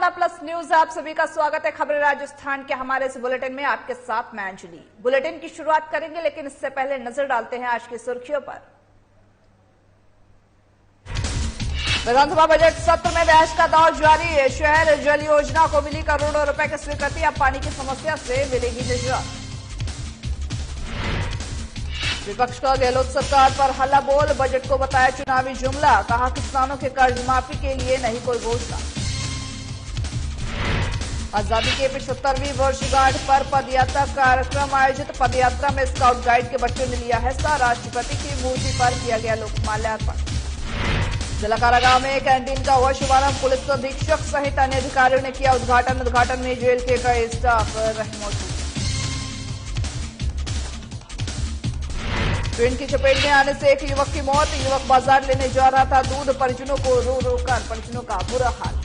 साधना plus news आप सभी का स्वागत है। खबरें राजस्थान के हमारे इस बुलेटिन में आपके साथ मैं अंजलि। बुलेटिन की शुरुआत करेंगे, लेकिन इससे पहले नजर डालते हैं आज की सुर्खियों पर। विधानसभा बजट सत्र में बहस का दौर जारी है। शहर जल योजना को मिली करोड़ों रुपए की स्वीकृति, अब पानी की समस्या से मिलेगी निजात। विपक्ष का गहलोत सरकार पर हल्ला बोल, बजट को बताया चुनावी जुमला, कहा किसानों के कर्ज माफी के लिए नहीं कोई घोषणा। आजादी के 75वीं वर्षगांठ पर पदयात्रा कार्यक्रम आयोजित, पदयात्रा में स्काउट गाइड के बच्चों ने लिया हिस्सा, राष्ट्रपति की मूर्ति पर किया गया लोकमाल्यार्पण। जिला कारागार में कैंटीन का हुआ शुभारंभ, पुलिस अधीक्षक सहित अन्य अधिकारियों ने किया उद्घाटन में जेल के कई स्टाफ रहे मौजूद। ट्रेन की चपेट में आने से एक युवक की मौत, युवक बाजार लेने जा रहा था दूध, परिजनों को रो रो कर परिजनों का बुरा हाल।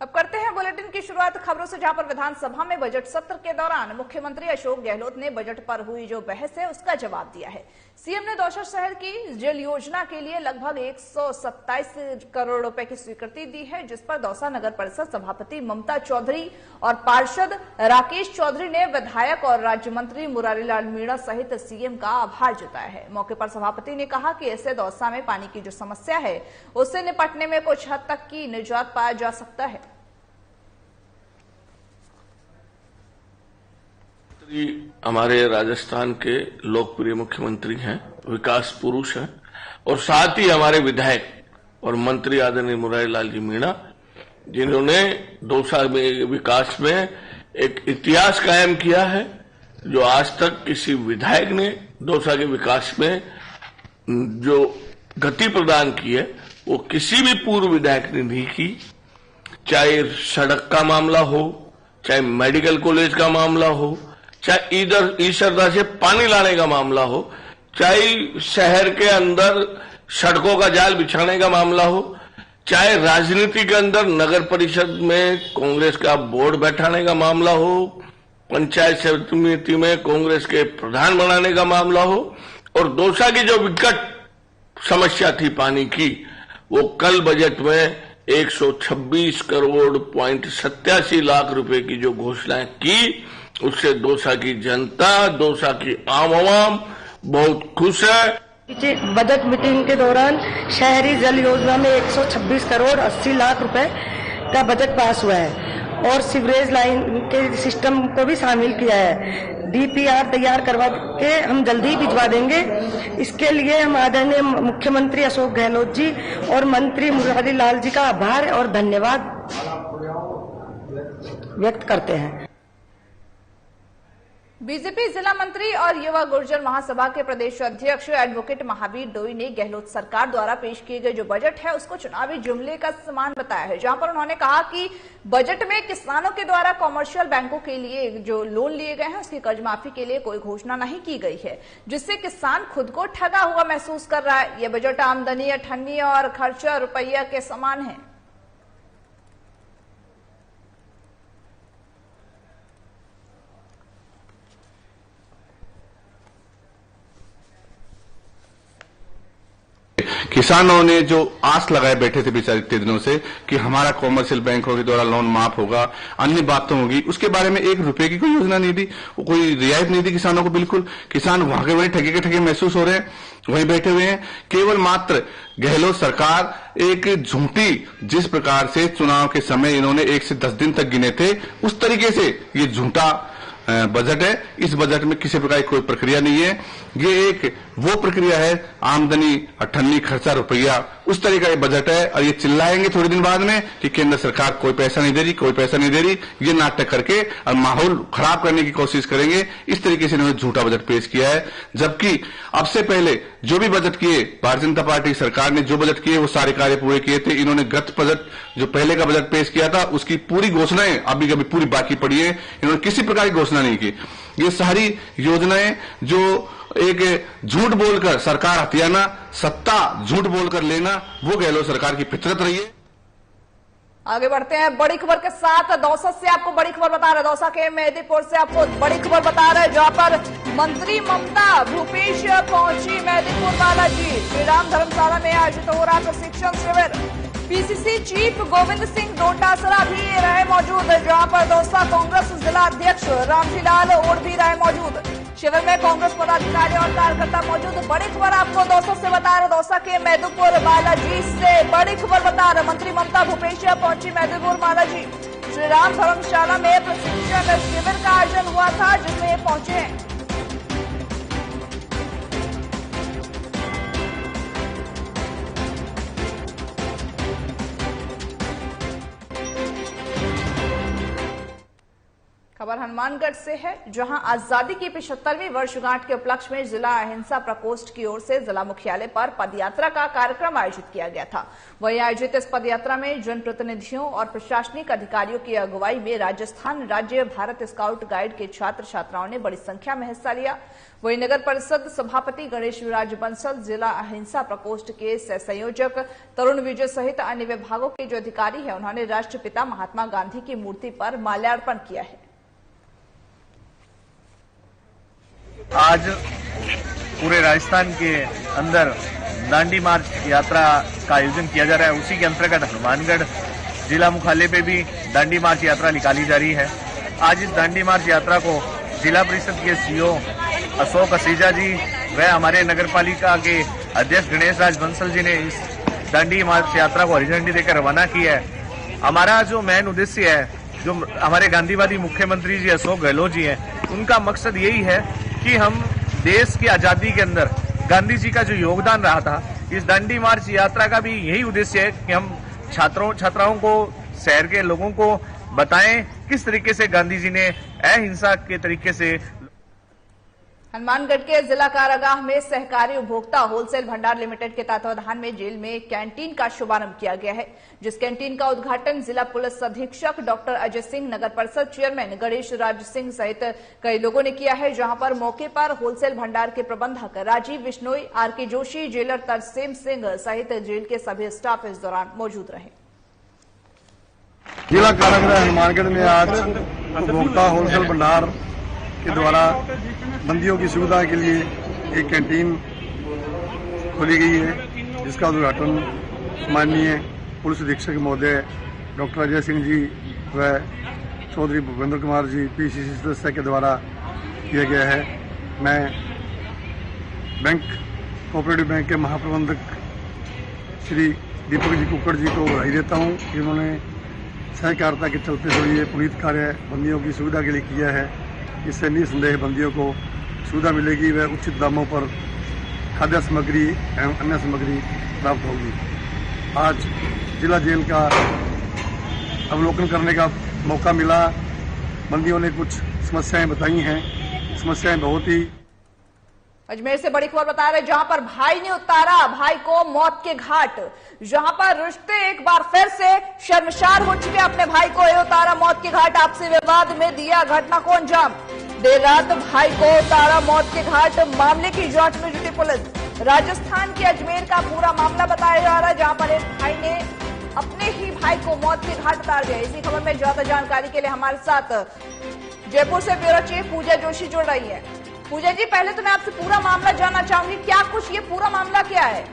अब करते हैं बुलेटिन की शुरुआत खबरों से, जहां पर विधानसभा में बजट सत्र के दौरान मुख्यमंत्री अशोक गहलोत ने बजट पर हुई जो बहस है उसका जवाब दिया है। सीएम ने दौसा शहर की जल योजना के लिए लगभग 127 करोड़ रुपए की स्वीकृति दी है, जिस पर दौसा नगर परिषद सभापति ममता चौधरी और पार्षद राकेश चौधरी ने विधायक और राज्य मंत्री मुरारी लाल मीणा सहित सीएम का आभार जताया है। मौके पर सभापति ने कहा कि इससे दौसा में पानी की जो समस्या है उससे निपटने में कुछ हद तक की निजात पाया जा सकता है। हमारे राजस्थान के लोकप्रिय मुख्यमंत्री हैं, विकास पुरुष हैं, और साथ ही हमारे विधायक और मंत्री आदरणीय मुरारी लाल जी मीणा, जिन्होंने दौसा में विकास में एक इतिहास कायम किया है, जो आज तक किसी विधायक ने दौसा के विकास में जो गति प्रदान की है वो किसी भी पूर्व विधायक ने नहीं की। चाहे सड़क का मामला हो, चाहे मेडिकल कॉलेज का मामला हो, चाहे इधर ईश्वरदा से पानी लाने का मामला हो, चाहे शहर के अंदर सड़कों का जाल बिछाने का मामला हो, चाहे राजनीति के अंदर नगर परिषद में कांग्रेस का बोर्ड बैठाने का मामला हो, पंचायत समिति में कांग्रेस के प्रधान बनाने का मामला हो, और दौसा की जो विकट समस्या थी पानी की, वो कल बजट में 126 करोड़ 87 लाख रुपए की जो घोषणाएं की, उससे दौसा की जनता, दौसा की आवाम बहुत खुश है। बजट मीटिंग के दौरान शहरी जल योजना में 126 करोड़ 80 लाख रुपए का बजट पास हुआ है और सीवरेज लाइन के सिस्टम को भी शामिल किया है। डीपीआर तैयार करवा के हम जल्दी ही भिजवा देंगे। इसके लिए हम आदरणीय मुख्यमंत्री अशोक गहलोत जी और मंत्री मुरारी लाल जी का आभार और धन्यवाद व्यक्त करते हैं। बीजेपी जिला मंत्री और युवा गुर्जर महासभा के प्रदेश अध्यक्ष एडवोकेट महावीर डोई ने गहलोत सरकार द्वारा पेश किए गए जो बजट है उसको चुनावी जुमले का समान बताया है, जहां पर उन्होंने कहा कि बजट में किसानों के द्वारा कॉमर्शियल बैंकों के लिए जो लोन लिए गए हैं उसकी कर्ज माफी के लिए कोई घोषणा नहीं की गई है, जिससे किसान खुद को ठगा हुआ महसूस कर रहा है। यह बजट आमदनी अठन्नी और खर्चा रुपया के समान है। किसानों ने जो आस लगाए बैठे थे बेचारे इतने दिनों से कि हमारा कॉमर्शियल बैंकों के द्वारा लोन माफ होगा, अन्य बातें होगी, उसके बारे में 1 रुपए की कोई योजना नहीं दी, कोई रियायत नहीं दी किसानों को। बिल्कुल किसान वहां के वहीं ठगे के ठगे महसूस हो रहे हैं, वहीं बैठे हुए हैं। केवल मात्र गहलोत सरकार एक झूठी, जिस प्रकार से चुनाव के समय इन्होंने 1 से 10 दिन तक गिने थे, उस तरीके से ये झूठा बजट है। इस बजट में किसी प्रकार की कोई प्रक्रिया नहीं है। ये एक वो प्रक्रिया है, आमदनी अठन्नी खर्चा रुपया, उस तरह का ये बजट है। और ये चिल्लाएंगे थोड़े दिन बाद में कि केंद्र सरकार कोई पैसा नहीं दे रही, कोई पैसा नहीं दे रही, ये नाटक करके और माहौल खराब करने की कोशिश करेंगे। इस तरीके से इन्होंने झूठा बजट पेश किया है। जबकि अब से पहले जो भी बजट किए, भारतीय जनता पार्टी सरकार ने जो बजट किए वो सारे कार्य पूरे किए थे। इन्होंने गत बजट जो पहले का बजट पेश किया था उसकी पूरी घोषणाएं अभी कभी पूरी बाकी पड़ी है, इन्होंने किसी प्रकार की घोषणा नहीं की। ये सारी योजनाएं जो एक झूठ बोलकर सरकार हथियाना, सत्ता झूठ बोलकर लेना, वो गहलोत सरकार की फितरत रही है। आगे बढ़ते हैं बड़ी खबर के साथ। दौसा से आपको बड़ी खबर बता रहे, दौसा के मेहदीपुर से आपको बड़ी खबर बता रहे, जहां पर मंत्री ममता भूपेश पहुंची मेहदीपुर बालाजी। श्रीराम धर्मशाला में आयोजित हो रहा प्रशिक्षण शिविर। पीसीसी चीफ गोविंद सिंह डोटासरा भी रहे मौजूद, जहां पर दौसा कांग्रेस जिला अध्यक्ष रामजीलाल ओड भी रहे मौजूद। शिविर में कांग्रेस पदाधिकारी और कार्यकर्ता मौजूद। बड़ी खबर आपको दौसा से बता रहे, दौसा के मेहदीपुर बालाजी से बड़ी खबर बता रहे, मंत्री ममता भूपेश पहुंची मेहदीपुर बालाजी। श्रीराम धर्मशाला में प्रशिक्षण शिविर का आयोजन हुआ था, जिसमें पहुंचे हैं। खबर हनुमानगढ़ से है, जहां आजादी की 75वीं वर्षगांठ के उपलक्ष्य में जिला अहिंसा प्रकोष्ठ की ओर से जिला मुख्यालय पर पदयात्रा का कार्यक्रम आयोजित किया गया था। वहीं आयोजित इस पदयात्रा में जनप्रतिनिधियों और प्रशासनिक अधिकारियों की अगुवाई में राजस्थान राज्य भारत स्काउट गाइड के छात्र छात्राओं ने बड़ी संख्या में हिस्सा लिया। वहीं नगर परिषद सभापति गणेश विराज बंसल, जिला अहिंसा प्रकोष्ठ के सह संयोजक तरुण विजय सहित अन्य विभागों के जो अधिकारी हैं, उन्होंने राष्ट्रपिता महात्मा गांधी की मूर्ति पर माल्यार्पण किया है। आज पूरे राजस्थान के अंदर दांडी मार्च यात्रा का आयोजन किया जा रहा है। उसी के अंतर्गत हनुमानगढ़ जिला मुख्यालय पे भी दांडी मार्च यात्रा निकाली जा रही है। आज इस दांडी मार्च यात्रा को जिला परिषद के सीईओ अशोक असीजा जी व हमारे नगर पालिका के अध्यक्ष गणेश राज बंसल जी ने इस दांडी मार्च यात्रा को हरी झंडी देकर रवाना किया है। हमारा जो मेन उद्देश्य है, जो हमारे गांधीवादी मुख्यमंत्री जी अशोक गहलोत जी हैं, उनका मकसद यही है कि हम देश की आजादी के अंदर गांधी जी का जो योगदान रहा था, इस दांडी मार्च यात्रा का भी यही उद्देश्य है कि हम छात्राओं को, शहर के लोगों को बताएं किस तरीके से गांधी जी ने अहिंसा के तरीके से। हनुमानगढ़ के जिला कारागाह में सहकारी उपभोक्ता होलसेल भंडार लिमिटेड के तत्वाधान में जेल में कैंटीन का शुभारंभ किया गया है, जिस कैंटीन का उद्घाटन जिला पुलिस अधीक्षक डॉक्टर अजय सिंह, नगर परिषद चेयरमैन गणेश राज सिंह सहित कई लोगों ने किया है। जहां पर मौके पर होलसेल भंडार के प्रबंधक राजीव बिश्नोई, आरके जोशी, जेलर तरसेम सिंह सहित जेल के सभी स्टाफ इस दौरान मौजूद रहे। जिला कारागृह हनुमानगढ़ में आज उपभोक्ता होलसेल भंडार के द्वारा बंदियों की सुविधा के लिए एक कैंटीन खोली गई है, जिसका उद्घाटन माननीय पुलिस अधीक्षक महोदय डॉक्टर अजय सिंह जी व चौधरी भूपेंद्र कुमार जी पीसीसी सदस्य के द्वारा किया गया है। मैं कोऑपरेटिव बैंक के महाप्रबंधक श्री दीपक जी कुक्कड़ जी को बधाई देता हूँ कि उन्होंने सहकारिता के चलते हुए ये पुनीत कार्य बंदियों की सुविधा के लिए किया है। इससे निसंदेह बंदियों को सुविधा मिलेगी व उचित दामों पर खाद्य सामग्री एवं अन्य सामग्री प्राप्त होगी। आज जिला जेल का अवलोकन करने का मौका मिला। बंदियों ने कुछ समस्याएं बताई हैं, समस्याएं बहुत ही। अजमेर से बड़ी खबर बता रहे, जहां पर भाई ने उतारा भाई को मौत के घाट। जहां पर रिश्ते एक बार फिर से शर्मसार हो चुके, अपने भाई को उतारा मौत के घाट। आपसी विवाद में दिया घटना को अंजाम। देर रात भाई को उतारा मौत के घाट, मामले की जांच में जुटी पुलिस। राजस्थान के अजमेर का पूरा मामला बताया जा रहा है, जहां पर एक भाई ने अपने ही भाई को मौत के घाट उतार दिया। इसी खबर में ज्यादा जानकारी के लिए हमारे साथ जयपुर से ब्यूरो चीफ पूजा जोशी जुड़ रही है। पूजा जी, पहले तो मैं आपसे पूरा मामला जानना चाहूंगी, क्या कुछ ये पूरा मामला क्या है?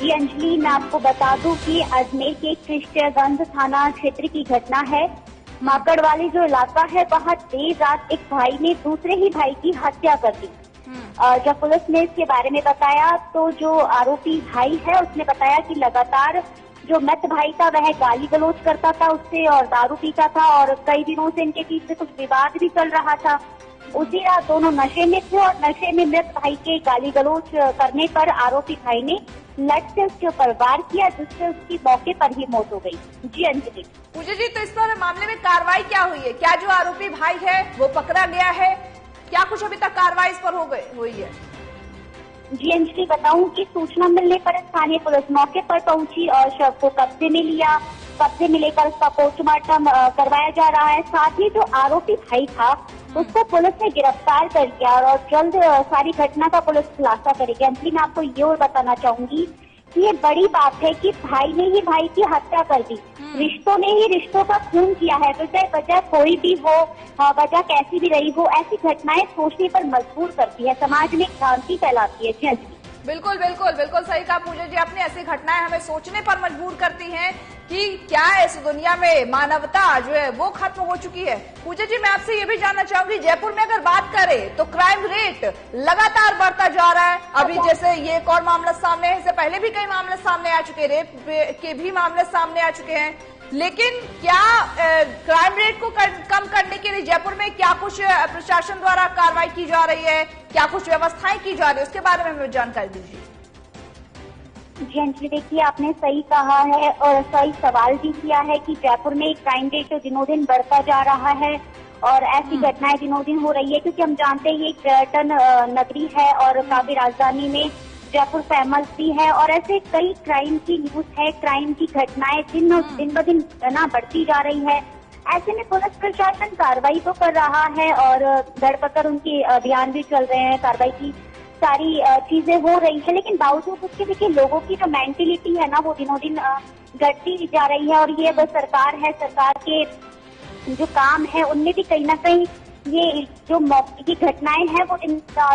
जी अंजलि, मैं आपको बता दूं कि अजमेर के कृष्णगंज थाना क्षेत्र की घटना है। माकड़ वाली जो इलाका है, वहाँ देर रात एक भाई ने दूसरे ही भाई की हत्या कर दी। जब पुलिस ने इसके बारे में बताया तो जो आरोपी भाई है उसने बताया कि लगातार जो मृत भाई था वह गाली गलौज करता था उससे और दारू पीता था और कई दिनों से इनके बीच में कुछ विवाद भी चल रहा था। उसी रात दोनों नशे में थे और नशे में मृत भाई के गाली गलौज करने पर आरोपी भाई ने लट से उसके ऊपर वार किया, जिससे उसकी मौके पर ही मौत हो गई। जी अंजलि। पूजा जी, तो इस पर मामले में कार्रवाई क्या हुई है? क्या जो आरोपी भाई है वो पकड़ा गया है? क्या कुछ अभी तक कार्रवाई इस पर हुई है? जी अंजलि, बताऊं कि सूचना मिलने पर स्थानीय पुलिस मौके पर पहुंची और शव को कब्जे में लिया। कब्जे में लेकर उसका पोस्टमार्टम करवाया जा रहा है। साथ ही जो आरोपी भाई था उसको पुलिस ने गिरफ्तार कर लिया और जल्द सारी घटना का पुलिस खुलासा करेगी। अंजलि, मैं आपको ये और बताना चाहूंगी ये बड़ी बात है कि भाई ने ही भाई की हत्या कर दी, रिश्तों ने ही रिश्तों का खून किया है। तो चाहे वजह कोई भी हो, वजह कैसी भी रही हो, ऐसी घटनाएं सोचने पर मजबूर करती है, समाज में क्रांति फैलाती है। जी हाँ जी, बिल्कुल बिल्कुल बिल्कुल सही कहा पूजा जी आपने। ऐसी घटनाएं हमें सोचने पर मजबूर करती हैं कि क्या इस दुनिया में मानवता जो है वो खत्म हो चुकी है। पूजा जी मैं आपसे ये भी जानना चाहूंगी, जयपुर में अगर बात करें तो क्राइम रेट लगातार बढ़ता जा रहा है। अभी जैसे ये एक और मामला सामने है, इससे पहले भी कई मामले सामने आ चुके, रेप के भी मामले सामने आ चुके हैं। लेकिन क्या क्राइम रेट को कम करने के लिए जयपुर में क्या कुछ प्रशासन द्वारा कार्रवाई की जा रही है, क्या कुछ व्यवस्थाएं की जा रही है, उसके बारे में हमें जानकारी दीजिए। जी अंजलि, देखिए आपने सही कहा है और सही सवाल भी किया है कि जयपुर में क्राइम रेट तो दिनों दिन बढ़ता जा रहा है और ऐसी घटनाएं दिनों दिन हो रही है, क्योंकि हम जानते हैं ये एक पर्यटन नगरी है और काफी राजधानी में जयपुर फेमस भी है और ऐसे कई क्राइम की न्यूज है, क्राइम की घटनाएं दिन ब दिन ना बढ़ती जा रही है। ऐसे में पुलिस प्रशासन कार्रवाई तो कर रहा है और धरपकड़ उनके अभियान भी चल रहे हैं, कार्रवाई की सारी चीजें हो रही है, लेकिन बावजूद उसके देखिए लोगों की जो मेंटेलिटी है ना वो दिनों दिन घटती जा रही है। और ये बस सरकार है, सरकार के जो काम है उनमें भी कहीं ना कहीं ये जो मौके की घटनाएं हैं वो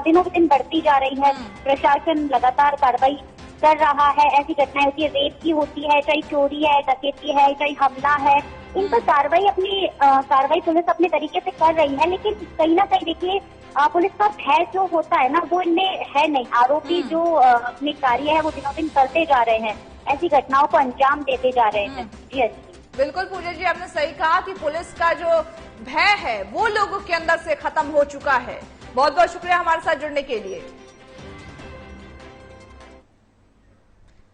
दिनों दिन बढ़ती जा रही है। प्रशासन लगातार कार्रवाई कर रहा है, ऐसी घटनाएं होती है, रेप की होती है, चाहे चोरी है, डकैती है, चाहे हमला है, इन पर कार्रवाई पुलिस अपने तरीके से कर रही है। लेकिन कहीं ना कहीं देखिए पुलिस का भय जो होता है ना वो इनमें है नहीं। आरोपी जो अपने कार्य है वो दिनों दिन करते जा रहे हैं, ऐसी घटनाओं को अंजाम देते जा रहे हैं। जी बिल्कुल पूजा जी आपने सही कहा कि पुलिस का जो भय है वो लोगों के अंदर से खत्म हो चुका है। बहुत बहुत शुक्रिया हमारे साथ जुड़ने के लिए।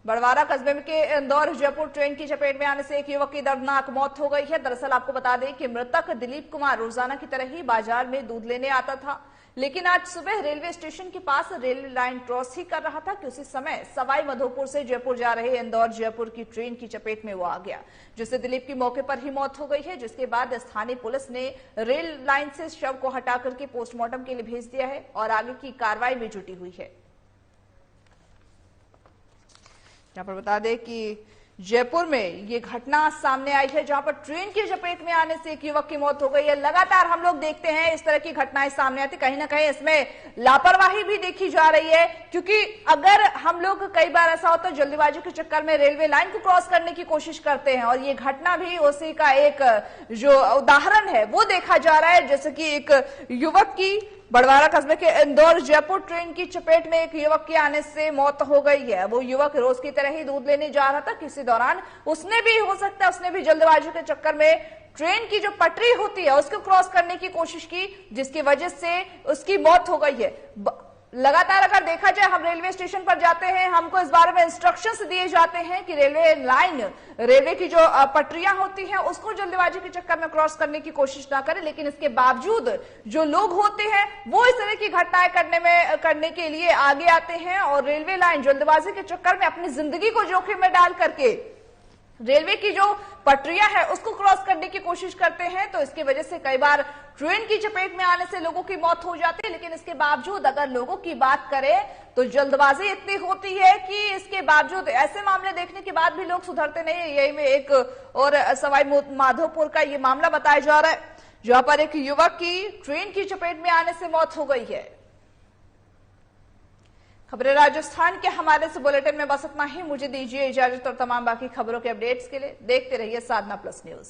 बड़वारा कस्बे के इंदौर जयपुर ट्रेन की चपेट में आने से एक युवक की दर्दनाक मौत हो गई है। दरअसल आपको बता दें कि मृतक दिलीप कुमार रोजाना की तरह ही बाजार में दूध लेने आता था, लेकिन आज सुबह रेलवे स्टेशन के पास रेलवे लाइन क्रॉस ही कर रहा था कि उसी समय सवाई माधोपुर से जयपुर जा रहे इंदौर जयपुर की ट्रेन की चपेट में वो आ गया, जिससे दिलीप की मौके पर ही मौत हो गई है। जिसके बाद स्थानीय पुलिस ने रेल लाइन से शव को हटा करके पोस्टमार्टम के लिए भेज दिया है और आगे की कार्रवाई में जुटी हुई है। यहाँ पर बता दें कि जयपुर में ये घटना सामने आई है जहां पर ट्रेन की चपेट में आने से एक युवक की मौत हो गई है। लगातार हम लोग देखते हैं इस तरह की घटनाएं सामने आती, कहीं ना कहीं इसमें लापरवाही भी देखी जा रही है, क्योंकि अगर हम लोग कई बार ऐसा होता है जल्दीबाजी के चक्कर में रेलवे लाइन को क्रॉस करने की कोशिश करते हैं और ये घटना भी उसी का एक जो उदाहरण है वो देखा जा रहा है। जैसे कि एक युवक की बड़वारा कस्बे के इंदौर जयपुर ट्रेन की चपेट में एक युवक के आने से मौत हो गई है। वो युवक रोज की तरह ही दूध लेने जा रहा था, किसी दौरान उसने भी हो सकता है उसने भी जल्दबाजी के चक्कर में ट्रेन की जो पटरी होती है उसको क्रॉस करने की कोशिश की, जिसकी वजह से उसकी मौत हो गई है। लगातार अगर देखा जाए हम रेलवे स्टेशन पर जाते हैं, हमको इस बारे में इंस्ट्रक्शंस दिए जाते हैं कि रेलवे लाइन, रेलवे की जो पटरियां होती हैं उसको जल्दबाजी के चक्कर में क्रॉस करने की कोशिश ना करें, लेकिन इसके बावजूद जो लोग होते हैं वो इस तरह की घटनाएं करने के लिए आगे आते हैं और रेलवे लाइन जल्दबाजी के चक्कर में अपनी जिंदगी को जोखिम में डाल करके रेलवे की जो पटरियां है उसको क्रॉस करने की कोशिश करते हैं। तो इसकी वजह से कई बार ट्रेन की चपेट में आने से लोगों की मौत हो जाती है, लेकिन इसके बावजूद अगर लोगों की बात करें तो जल्दबाजी इतनी होती है कि इसके बावजूद ऐसे मामले देखने के बाद भी लोग सुधरते नहीं है। यही में एक और सवाई माधोपुर का ये मामला बताया जा रहा है जहां पर एक युवक की ट्रेन की चपेट में आने से मौत हो गई है। खबरें राजस्थान के हमारे से बुलेटिन में बस इतना ही। मुझे दीजिए इजाजत और तमाम बाकी खबरों के अपडेट्स के लिए देखते रहिए साधना प्लस न्यूज।